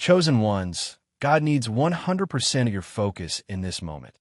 Chosen ones, God needs 100% of your focus in this moment.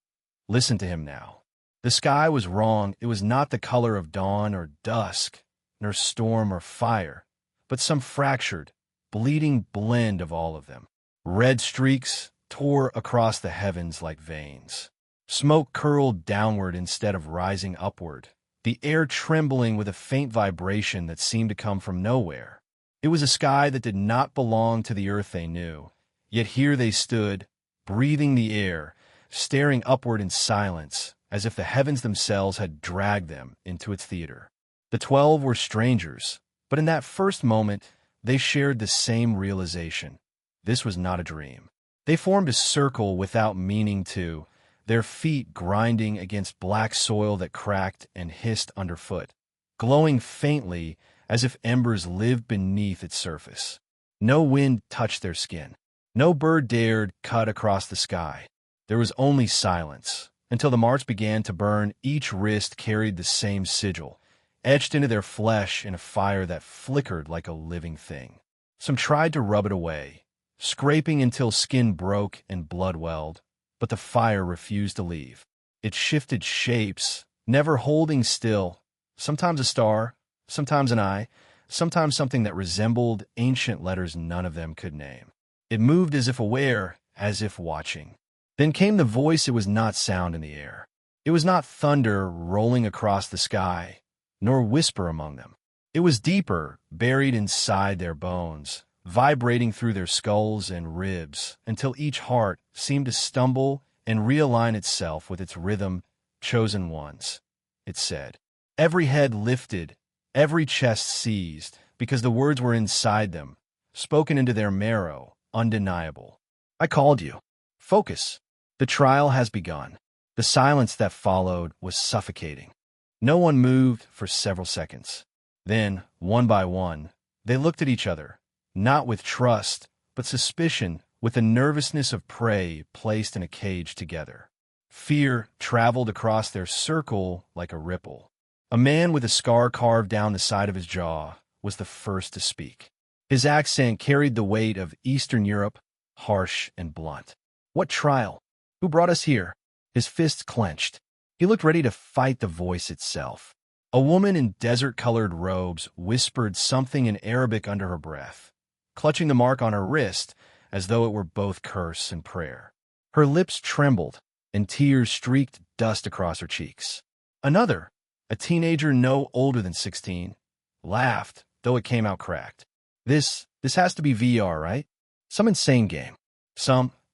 Listen to him now. The sky was wrong. It was not the color of dawn or dusk, nor storm or fire, but some fractured, bleeding blend of all of them. Red streaks tore across the heavens like veins. Smoke curled downward instead of rising upward, the air trembling with a faint vibration that seemed to come from nowhere. It was a sky that did not belong to the earth they knew, yet here they stood, breathing the air, staring upward in silence, as if the heavens themselves had dragged them into its theater. The 12 were strangers, but in that first moment, they shared the same realization. This was not a dream. They formed a circle without meaning to, their feet grinding against black soil that cracked and hissed underfoot, glowing faintly as if embers lived beneath its surface. No wind touched their skin. No bird dared cut across the sky. There was only silence, until the marks began to burn. Each wrist carried the same sigil, etched into their flesh in a fire that flickered like a living thing. Some tried to rub it away, scraping until skin broke and blood welled, but the fire refused to leave. It shifted shapes, never holding still, sometimes a star, sometimes an eye, sometimes something that resembled ancient letters none of them could name. It moved as if aware, as if watching. Then came the voice. It was not sound in the air. It was not thunder rolling across the sky, nor whisper among them. It was deeper, buried inside their bones, vibrating through their skulls and ribs, until each heart seemed to stumble and realign itself with its rhythm. Chosen ones, it said. Every head lifted, every chest seized, because the words were inside them, spoken into their marrow, undeniable. I called you. Focus. The trial has begun. The silence that followed was suffocating. No one moved for several seconds. Then, one by one, they looked at each other, not with trust, but suspicion, with the nervousness of prey placed in a cage together. Fear traveled across their circle like a ripple. A man with a scar carved down the side of his jaw was the first to speak. His accent carried the weight of Eastern Europe, harsh and blunt. What trial? Who brought us here? His fists clenched. He looked ready to fight the voice itself. A woman in desert-colored robes whispered something in Arabic under her breath, clutching the mark on her wrist as though it were both curse and prayer. Her lips trembled, and tears streaked dust across her cheeks. Another, a teenager no older than 16, laughed, though it came out cracked. This has to be VR, right? Some insane game.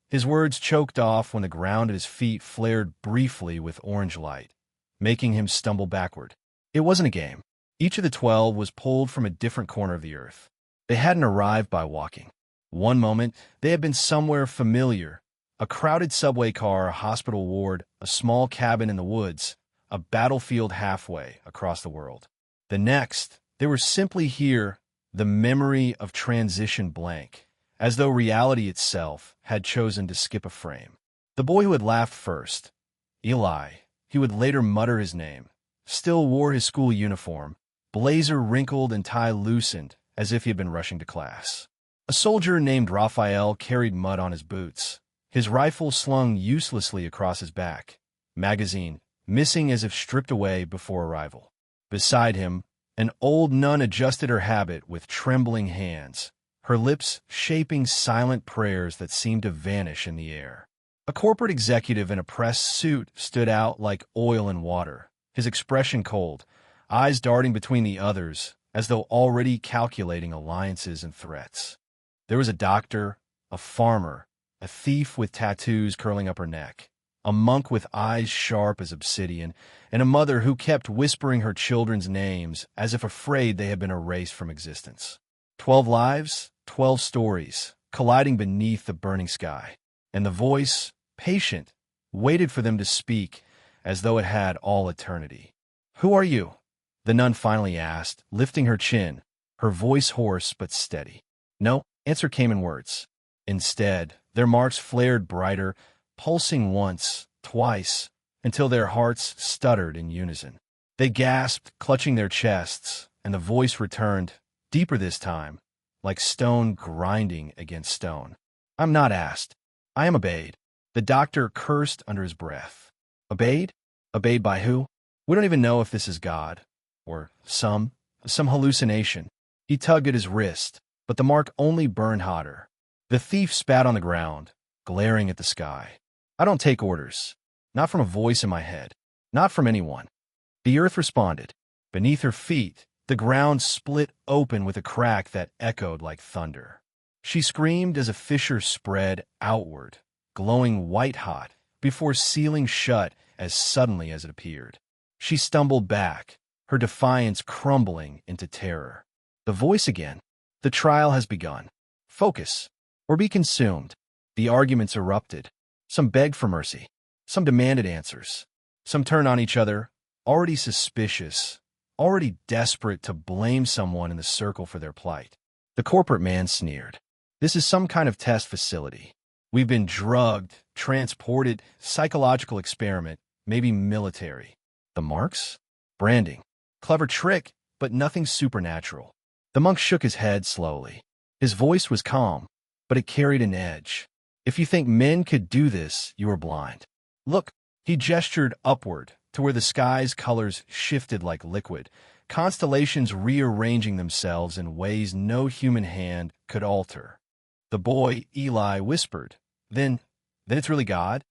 His words choked off when the ground at his feet flared briefly with orange light, making him stumble backward. It wasn't a game. Each of the 12 was pulled from a different corner of the earth. They hadn't arrived by walking. One moment, they had been somewhere familiar. A crowded subway car, a hospital ward, a small cabin in the woods, a battlefield halfway across the world. The next, they were simply here, the memory of transition blank, as though reality itself had chosen to skip a frame. The boy who had laughed first, Eli, he would later mutter his name, still wore his school uniform, blazer wrinkled and tie loosened as if he had been rushing to class. A soldier named Raphael carried mud on his boots, his rifle slung uselessly across his back, magazine missing as if stripped away before arrival. Beside him, an old nun adjusted her habit with trembling hands, her lips shaping silent prayers that seemed to vanish in the air. A corporate executive in a press suit stood out like oil in water, his expression cold, eyes darting between the others as though already calculating alliances and threats. There was a doctor, a farmer, a thief with tattoos curling up her neck, a monk with eyes sharp as obsidian, and a mother who kept whispering her children's names as if afraid they had been erased from existence. 12 lives, 12 stories, colliding beneath the burning sky. And the voice, patient, waited for them to speak as though it had all eternity. "Who are you?" the nun finally asked, lifting her chin, her voice hoarse but steady. No answer came in words. Instead, their marks flared brighter, pulsing once, twice, until their hearts stuttered in unison. They gasped, clutching their chests, and the voice returned, deeper this time, like stone grinding against stone. I'm not asked. I am obeyed. The doctor cursed under his breath. Obeyed? Obeyed by who? We don't even know if this is God, or some hallucination. He tugged at his wrist, but the mark only burned hotter. The thief spat on the ground, glaring at the sky. I don't take orders. Not from a voice in my head. Not from anyone. The earth responded. Beneath her feet, the ground split open with a crack that echoed like thunder. She screamed as a fissure spread outward, glowing white-hot, before sealing shut as suddenly as it appeared. She stumbled back, her defiance crumbling into terror. The voice again. The trial has begun. Focus, or be consumed. The arguments erupted. Some begged for mercy. Some demanded answers. Some turned on each other, already suspicious, already desperate to blame someone in the circle for their plight. The corporate man sneered. This is some kind of test facility. We've been drugged, transported, psychological experiment, maybe military. The marks? Branding. Clever trick, but nothing supernatural. The monk shook his head slowly. His voice was calm, but it carried an edge. If you think men could do this, you are blind. Look, he gestured upward to where the sky's colors shifted like liquid, constellations rearranging themselves in ways no human hand could alter. The boy, Eli, whispered, Then it's really God?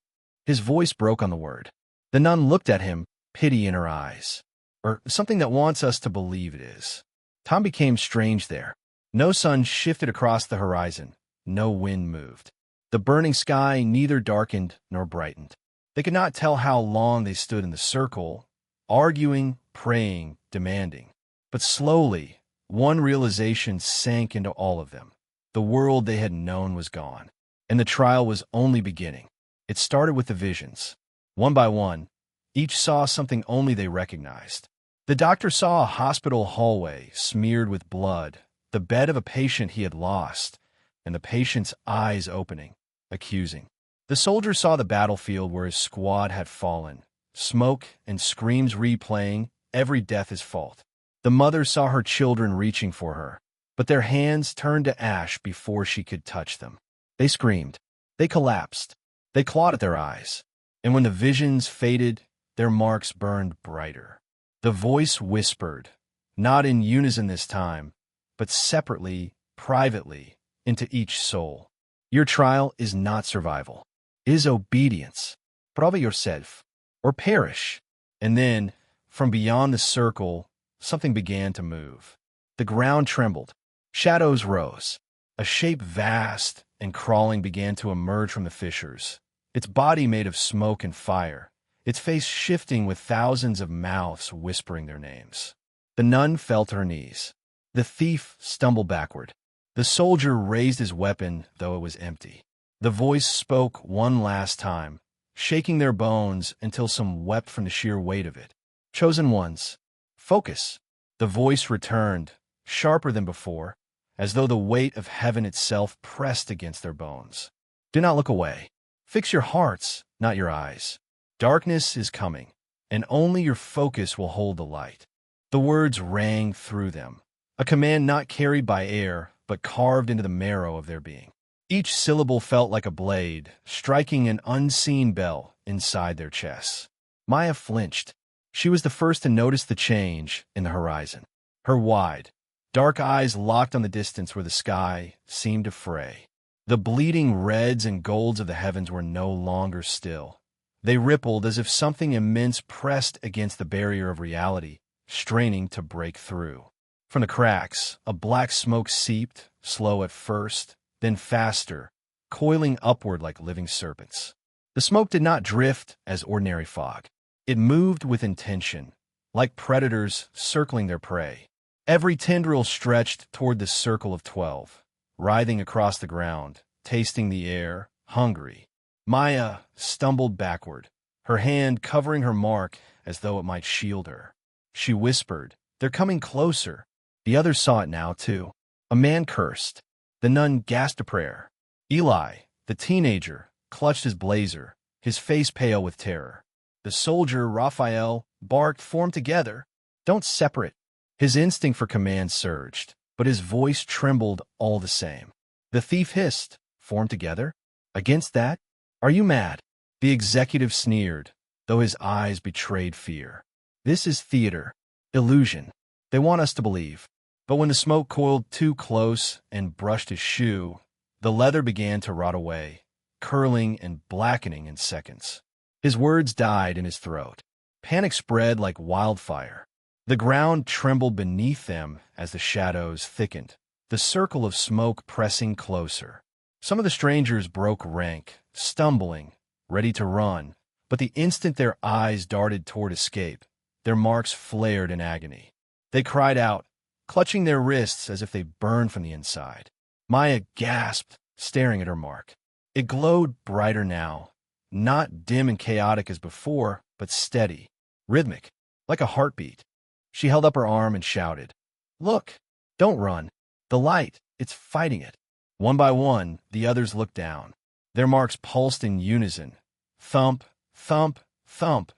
His voice broke on the word. The nun looked at him, pity in her eyes. Or something that wants us to believe it is. Tom became strange there. No sun shifted across the horizon. No wind moved. The burning sky neither darkened nor brightened. They could not tell how long they stood in the circle, arguing, praying, demanding. But slowly, one realization sank into all of them. The world they had known was gone, and the trial was only beginning. It started with the visions. One by one, each saw something only they recognized. The doctor saw a hospital hallway smeared with blood, the bed of a patient he had lost, and the patient's eyes opening, accusing. The soldier saw the battlefield where his squad had fallen, smoke and screams replaying, every death his fault. The mother saw her children reaching for her, but their hands turned to ash before she could touch them. They screamed. They collapsed. They clawed at their eyes. And when the visions faded, their marks burned brighter. The voice whispered, not in unison this time, but separately, privately, into each soul. Your trial is not survival. It is obedience. Prove yourself, or perish. And then, from beyond the circle, something began to move. The ground trembled. Shadows rose. A shape vast and crawling began to emerge from the fissures, its body made of smoke and fire, its face shifting with thousands of mouths whispering their names. The nun fell to her knees. The thief stumbled backward. The soldier raised his weapon, though it was empty. The voice spoke one last time, shaking their bones until some wept from the sheer weight of it. Chosen ones, focus. The voice returned, sharper than before, as though the weight of heaven itself pressed against their bones. Do not look away. Fix your hearts, not your eyes. Darkness is coming, and only your focus will hold the light. The words rang through them, a command not carried by air, but carved into the marrow of their being. Each syllable felt like a blade, striking an unseen bell inside their chests. Maya flinched. She was the first to notice the change in the horizon. Her wide, dark eyes locked on the distance where the sky seemed to fray. The bleeding reds and golds of the heavens were no longer still. They rippled as if something immense pressed against the barrier of reality, straining to break through. From the cracks, a black smoke seeped, slow at first, then faster, coiling upward like living serpents. The smoke did not drift as ordinary fog. It moved with intention, like predators circling their prey. Every tendril stretched toward the circle of 12, writhing across the ground, tasting the air, hungry. Maya stumbled backward, her hand covering her mark as though it might shield her. She whispered, "They're coming closer." The others saw it now, too. A man cursed. The nun gasped a prayer. Eli, the teenager, clutched his blazer, his face pale with terror. The soldier, Raphael, barked, "Form together. Don't separate." His instinct for command surged, but his voice trembled all the same. The thief hissed, formed together? Against that? Are you mad? The executive sneered, though his eyes betrayed fear. This is theater. Illusion. They want us to believe. But when the smoke coiled too close and brushed his shoe, the leather began to rot away, curling and blackening in seconds. His words died in his throat. Panic spread like wildfire. The ground trembled beneath them as the shadows thickened, the circle of smoke pressing closer. Some of the strangers broke rank, stumbling, ready to run, but the instant their eyes darted toward escape, their marks flared in agony. They cried out, clutching their wrists as if they burned from the inside. Maya gasped, staring at her mark. It glowed brighter now, not dim and chaotic as before, but steady, rhythmic, like a heartbeat. She held up her arm and shouted, "Look! Don't run! The light, it's fighting it!" One by one, the others looked down. Their marks pulsed in unison. Thump, thump, thump,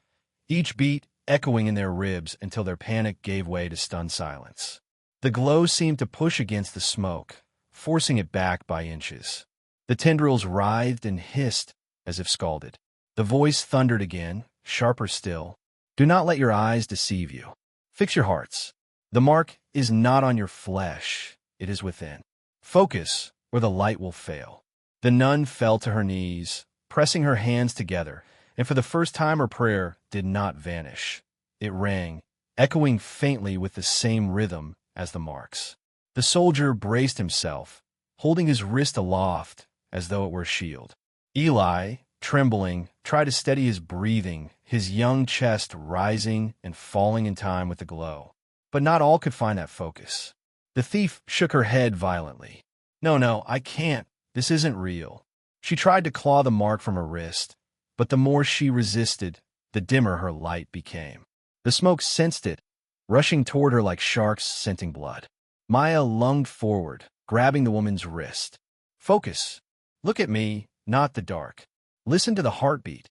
each beat echoing in their ribs until their panic gave way to stunned silence. The glow seemed to push against the smoke, forcing it back by inches. The tendrils writhed and hissed as if scalded. The voice thundered again, sharper still. "Do not let your eyes deceive you. Fix your hearts. The mark is not on your flesh, it is within. Focus, or the light will fail." The nun fell to her knees, pressing her hands together, and for the first time her prayer did not vanish. It rang, echoing faintly with the same rhythm as the marks. The soldier braced himself, holding his wrist aloft as though it were a shield. Eli, trembling, tried to steady his breathing, his young chest rising and falling in time with the glow. But not all could find that focus. The thief shook her head violently. No, I can't. This isn't real." She tried to claw the mark from her wrist, but the more she resisted, the dimmer her light became. The smoke sensed it, rushing toward her like sharks scenting blood. Maya lunged forward, grabbing the woman's wrist. "Focus. Look at me, not the dark. Listen to the heartbeat."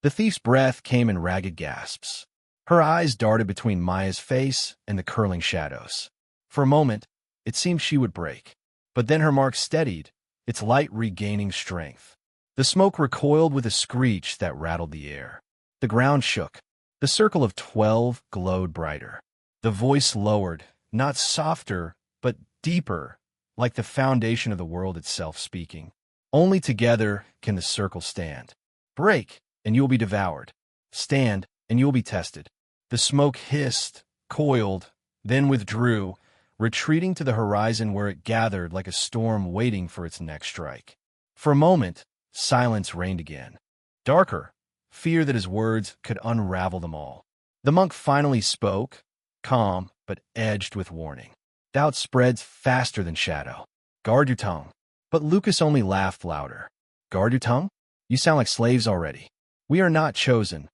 The thief's breath came in ragged gasps. Her eyes darted between Maya's face and the curling shadows. For a moment, it seemed she would break. But then her mark steadied, its light regaining strength. The smoke recoiled with a screech that rattled the air. The ground shook. The circle of 12 glowed brighter. The voice lowered, not softer, but deeper, like the foundation of the world itself speaking. "Only together can the circle stand. Break, and you will be devoured. Stand, and you will be tested." The smoke hissed, coiled, then withdrew, retreating to the horizon where it gathered like a storm waiting for its next strike. For a moment, silence reigned again. Darker, fear that his words could unravel them all. The monk finally spoke, calm but edged with warning. "Doubt spreads faster than shadow. Guard your tongue." But Lucas only laughed louder. "Guard your tongue? You sound like slaves already. We are not chosen.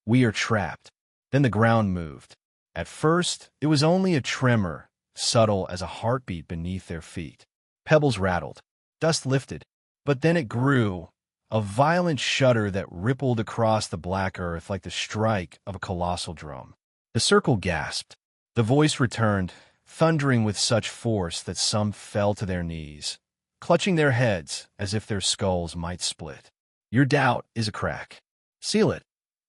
We are trapped." Then the ground moved. At first, it was only a tremor, subtle as a heartbeat beneath their feet. Pebbles rattled. Dust lifted. But then it grew, a violent shudder that rippled across the black earth like the strike of a colossal drum. The circle gasped. The voice returned, thundering with such force that some fell to their knees, clutching their heads as if their skulls might split. "Your doubt is a crack. Seal it,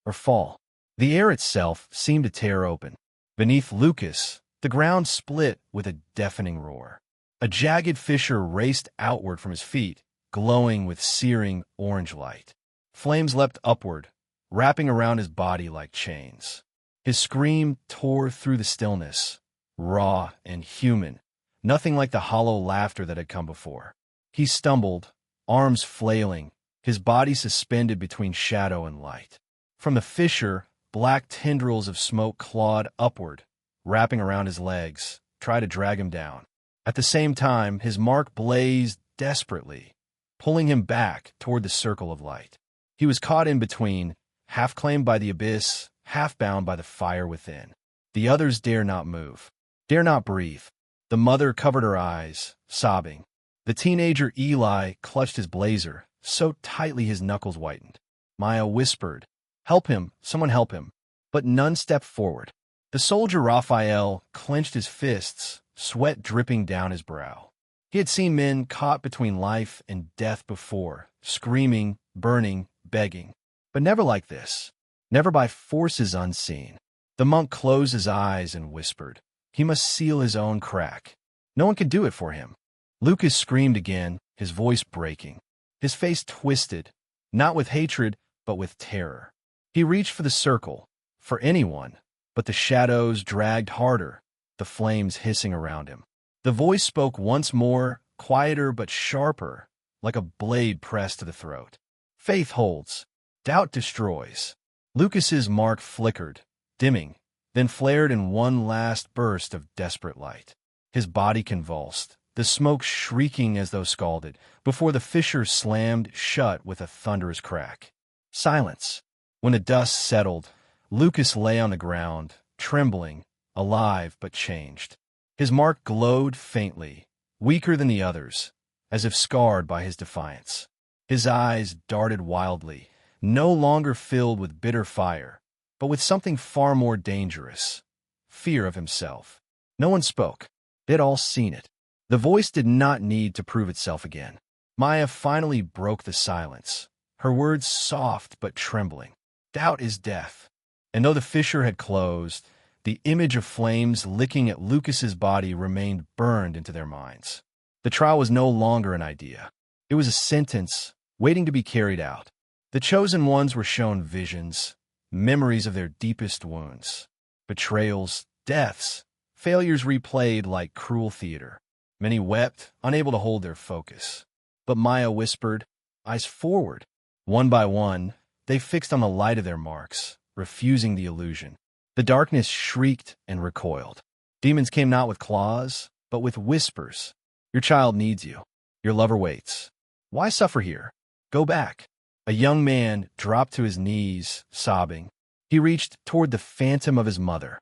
or fall." The air itself seemed to tear open. Beneath Lucas, the ground split with a deafening roar. A jagged fissure raced outward from his feet, glowing with searing orange light. Flames leapt upward, wrapping around his body like chains. His scream tore through the stillness, raw and human, nothing like the hollow laughter that had come before. He stumbled, arms flailing, his body suspended between shadow and light. From the fissure, black tendrils of smoke clawed upward, wrapping around his legs, tried to drag him down. At the same time, his mark blazed desperately, pulling him back toward the circle of light. He was caught in between, half claimed by the abyss, half bound by the fire within. The others dare not move, dare not breathe. The mother covered her eyes, sobbing. The teenager Eli clutched his blazer, so tightly his knuckles whitened. Maya whispered, "Help him, someone help him." But none stepped forward. The soldier Raphael clenched his fists, sweat dripping down his brow. He had seen men caught between life and death before, screaming, burning, begging. But never like this. Never by forces unseen. The monk closed his eyes and whispered. He must seal his own crack. No one could do it for him. Lucas screamed again, his voice breaking. His face twisted, not with hatred, but with terror. He reached for the circle, for anyone, but the shadows dragged harder, the flames hissing around him. The voice spoke once more, quieter but sharper, like a blade pressed to the throat. Faith holds. Doubt destroys. Lucas's mark flickered, dimming, then flared in one last burst of desperate light. His body convulsed, the smoke shrieking as though scalded, before the fissure slammed shut with a thunderous crack. Silence. When the dust settled, Lucas lay on the ground, trembling, alive but changed. His mark glowed faintly, weaker than the others, as if scarred by his defiance. His eyes darted wildly, no longer filled with bitter fire, but with something far more dangerous, fear of himself. No one spoke. They had all seen it. The voice did not need to prove itself again. Maya finally broke the silence, her words soft but trembling. Doubt is death. And though the fissure had closed, the image of flames licking at Lucas's body remained burned into their minds. The trial was no longer an idea. It was a sentence waiting to be carried out. The chosen ones were shown visions, memories of their deepest wounds, betrayals, deaths, failures replayed like cruel theater. Many wept, unable to hold their focus. But Maya whispered, eyes forward. One by one, they fixed on the light of their marks, refusing the illusion. The darkness shrieked and recoiled. Demons came not with claws, but with whispers. Your child needs you. Your lover waits. Why suffer here? Go back. A young man dropped to his knees, sobbing. He reached toward the phantom of his mother,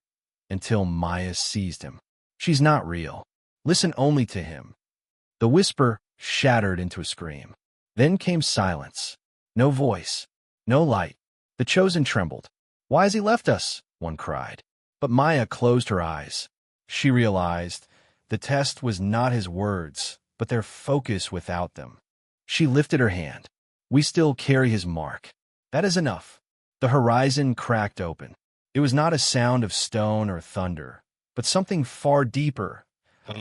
until Maya seized him. She's not real. Listen only to him. The whisper shattered into a scream. Then came silence. No voice. No light. The chosen trembled. Why has he left us? One cried. But Maya closed her eyes. She realized the test was not his words, but their focus without them. She lifted her hand. We still carry his mark. That is enough. The horizon cracked open. It was not a sound of stone or thunder, but something far deeper,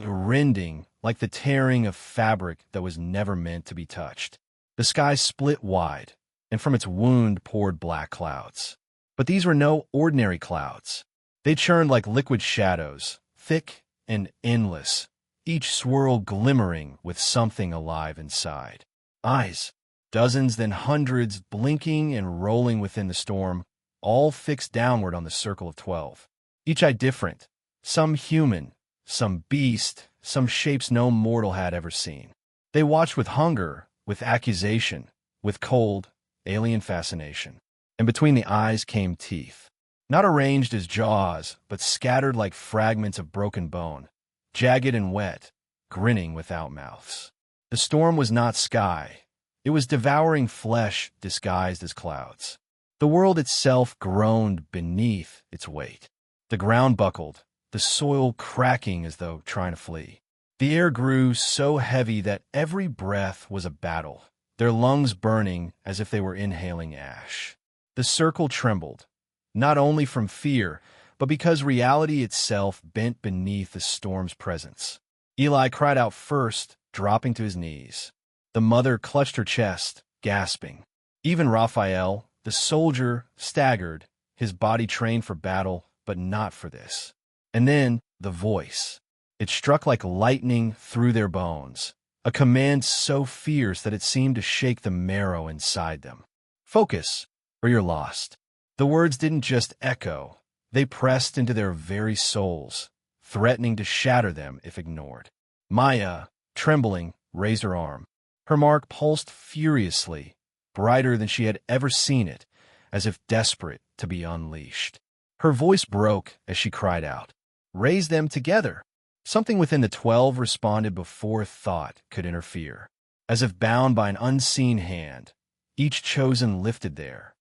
rending like the tearing of fabric that was never meant to be touched. The sky split wide, and from its wound poured black clouds. But these were no ordinary clouds. They churned like liquid shadows, thick and endless, each swirl glimmering with something alive inside. Eyes, dozens then hundreds blinking and rolling within the storm, all fixed downward on the circle of 12. Each eye different, some human, some beast, some shapes no mortal had ever seen. They watched with hunger, with accusation, with cold, alien fascination. And between the eyes came teeth, not arranged as jaws, but scattered like fragments of broken bone, jagged and wet, grinning without mouths. The storm was not sky. It was devouring flesh disguised as clouds. The world itself groaned beneath its weight. The ground buckled, the soil cracking as though trying to flee. The air grew so heavy that every breath was a battle, their lungs burning as if they were inhaling ash. The circle trembled, not only from fear, but because reality itself bent beneath the storm's presence. Eli cried out first, dropping to his knees. The mother clutched her chest, gasping. Even Raphael, the soldier, staggered, his body trained for battle, but not for this. And then the voice. It struck like lightning through their bones, a command so fierce that it seemed to shake the marrow inside them. Focus, or you're lost. The words didn't just echo. They pressed into their very souls, threatening to shatter them if ignored. Maya, trembling, raised her arm. Her mark pulsed furiously, brighter than she had ever seen it, as if desperate to be unleashed. Her voice broke as she cried out, "Raise them together!" Something within the 12 responded before thought could interfere. As if bound by an unseen hand, each chosen lifted their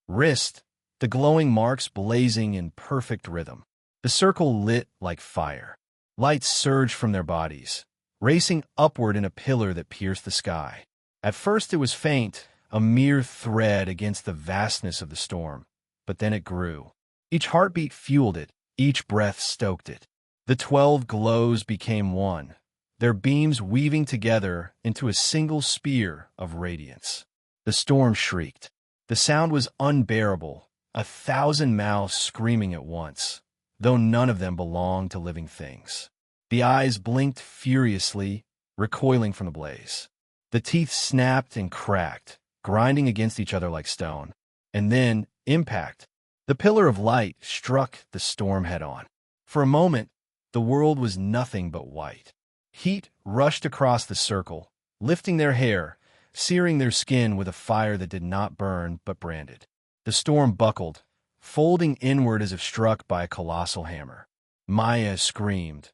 wrist, the glowing marks blazing in perfect rhythm. The circle lit like fire. Light surged from their bodies, racing upward in a pillar that pierced the sky. At first it was faint, a mere thread against the vastness of the storm, but then it grew. Each heartbeat fueled it, each breath stoked it. The 12 glows became one, their beams weaving together into a single spear of radiance. The storm shrieked. The sound was unbearable, 1,000 mouths screaming at once, though none of them belonged to living things. The eyes blinked furiously, recoiling from the blaze. The teeth snapped and cracked, grinding against each other like stone. And then, impact. The pillar of light struck the storm head-on. For a moment, the world was nothing but white. Heat rushed across the circle, lifting their hair, searing their skin with a fire that did not burn but branded. The storm buckled, folding inward as if struck by a colossal hammer. Maya screamed,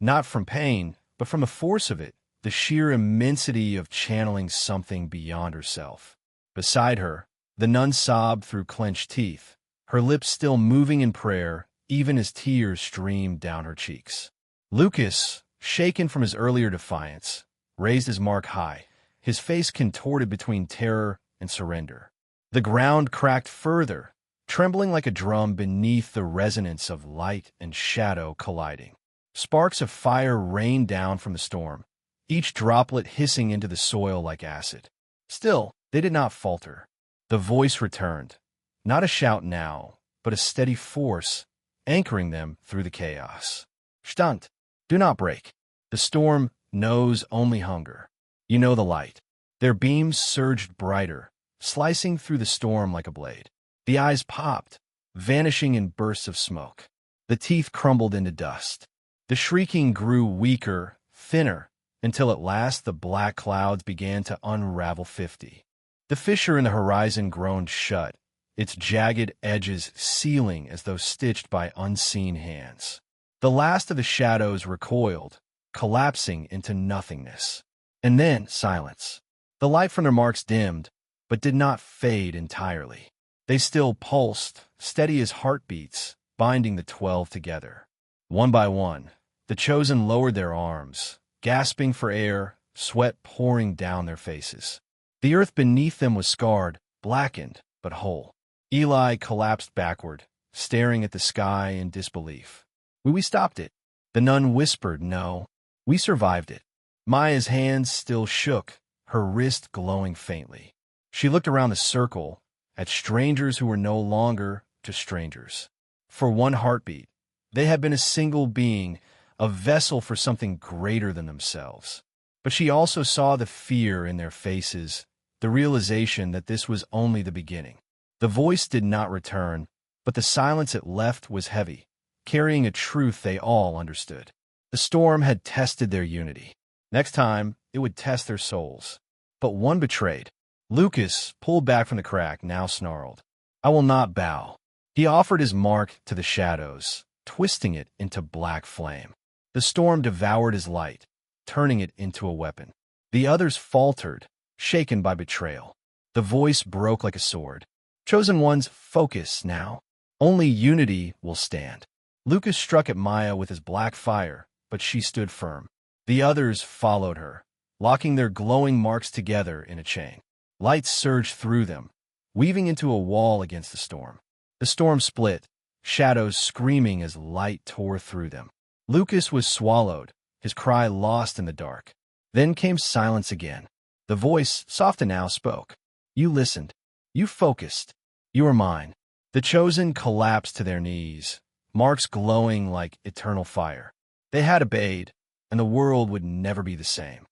not from pain, but from the force of it, the sheer immensity of channeling something beyond herself. Beside her, the nun sobbed through clenched teeth, her lips still moving in prayer, even as tears streamed down her cheeks. Lucas, shaken from his earlier defiance, raised his mark high, his face contorted between terror and surrender. The ground cracked further, trembling like a drum beneath the resonance of light and shadow colliding. Sparks of fire rained down from the storm, each droplet hissing into the soil like acid. Still, they did not falter. The voice returned, not a shout now, but a steady force, anchoring them through the chaos. Stunt, do not break. The storm knows only hunger. You know the light. Their beams surged brighter, slicing through the storm like a blade. The eyes popped, vanishing in bursts of smoke. The teeth crumbled into dust. The shrieking grew weaker, thinner, until at last the black clouds began to unravel 50. The fissure in the horizon groaned shut, its jagged edges sealing as though stitched by unseen hands. The last of the shadows recoiled, collapsing into nothingness. And then silence. The light from their marks dimmed, but did not fade entirely. They still pulsed, steady as heartbeats, binding the 12 together. One by one, the chosen lowered their arms, gasping for air, sweat pouring down their faces. The earth beneath them was scarred, blackened, but whole. Eli collapsed backward, staring at the sky in disbelief. We stopped it. The nun whispered, no, we survived it. Maya's hands still shook, her wrist glowing faintly. She looked around the circle, at strangers who were no longer just strangers. For one heartbeat, they had been a single being, a vessel for something greater than themselves. But she also saw the fear in their faces, the realization that this was only the beginning. The voice did not return, but the silence it left was heavy, carrying a truth they all understood. The storm had tested their unity. Next time, it would test their souls. But one betrayed. Lucas, pulled back from the crack, now snarled, I will not bow. He offered his mark to the shadows, twisting it into black flame. The storm devoured his light, turning it into a weapon. The others faltered, shaken by betrayal. The voice broke like a sword. Chosen ones, focus now. Only unity will stand. Lucas struck at Maya with his black fire, but she stood firm. The others followed her, locking their glowing marks together in a chain. Light surged through them, weaving into a wall against the storm. The storm split, shadows screaming as light tore through them. Lucas was swallowed, his cry lost in the dark. Then came silence again. The voice, soft and now, spoke. You listened. You focused. You were mine. The chosen collapsed to their knees, marks glowing like eternal fire. They had obeyed, and the world would never be the same.